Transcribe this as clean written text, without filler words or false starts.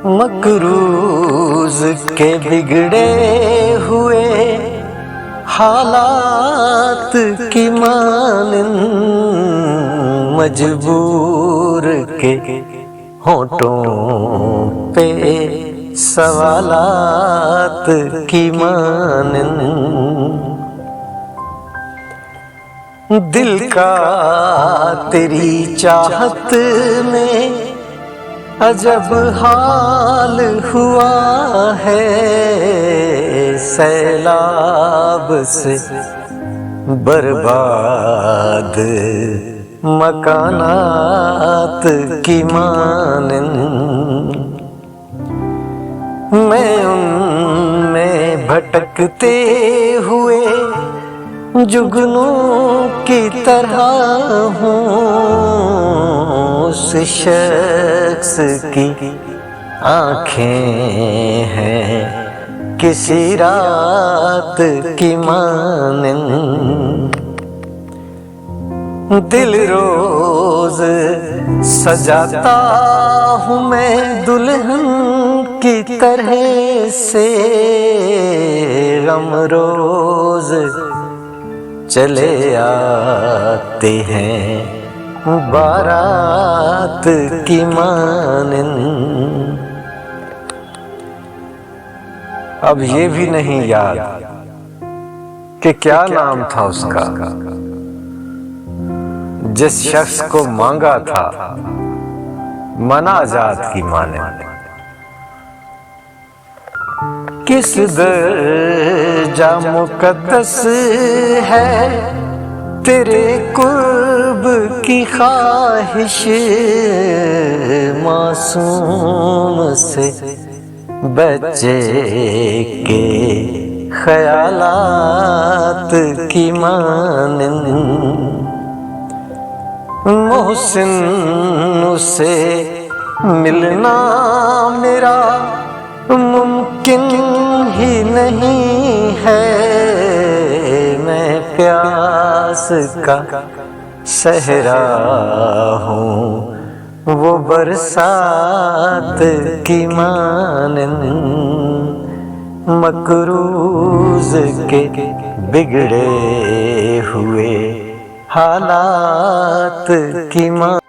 मकरूज के बिगड़े हुए हालात की मानिंद मजबूर के होठों पे सवालात की मानिंद दिल का तेरी चाहत में अजब हाल हुआ है, सैलाब से बर्बाद मकानात की मानिंद मैं उनमें भटकते हुए जुगनू की तरह हूँ, उस शख्स की आँखें हैं किसी रात की मानिंद दिल रोज सजाता हूँ मैं दुल्हन की तरह से, गम रोज चले आते हैं बारात की मानिंद। अब ये भी नहीं याद कि क्या नाम था उसका जिस शख्स को मांगा था मनाजात की मानिंद। किस दर्जा मुकद्दस है तेरे कुर्ब की ख्वाहिश, मासूम से बच्चे के ख्यालात की मानिंद मोहसिन उसे मिलना मेरा मुमकिन ही नहीं है, मैं प्यास का सहरा हूँ वो बरसात की मानिंद मकरूज के बिगड़े हुए हालात की मानिंद।